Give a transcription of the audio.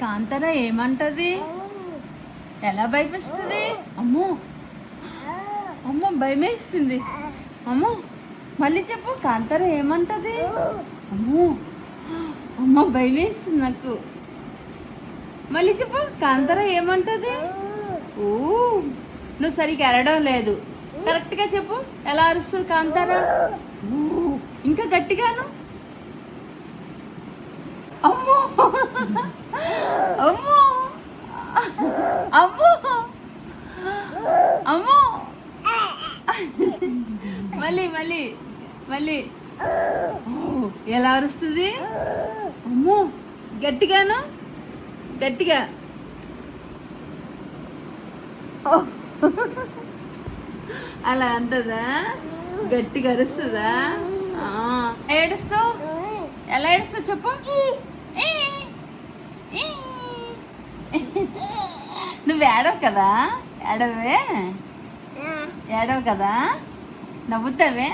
కాంతార ఏమంటది? ఎలా భయపిస్తుంది? అమ్మో అమ్మో భయమేస్తుంది. అమ్మో మళ్ళీ చెప్పు, కాంతార ఏమంటది? అమ్మో అమ్మో భయమేస్తుంది నాకు. మళ్ళీ చెప్పు, కాంతార ఏమంటది? ఓ నువ్వు సరిగ్గా అరవడం లేదు. కరెక్ట్గా చెప్పు, ఎలా అరుస్తుంది కాంతార? ఇంకా గట్టిగాను. అమ్మో అమ్మో అమ్మో అమ్మో మళ్ళీ మళ్ళీ మళ్ళీ ఎలా అరుస్తుంది? అమ్మో గట్టిగాను, గట్టిగా. అలా అంటదా? గట్టిగా అరుస్తుందా? ఏడుస్తావు? ఎలా ఏడుస్తావు చెప్పు. నువ్వు ఏడవు కదా, ఏడవే, ఏడవు కదా, నవ్వుతావే.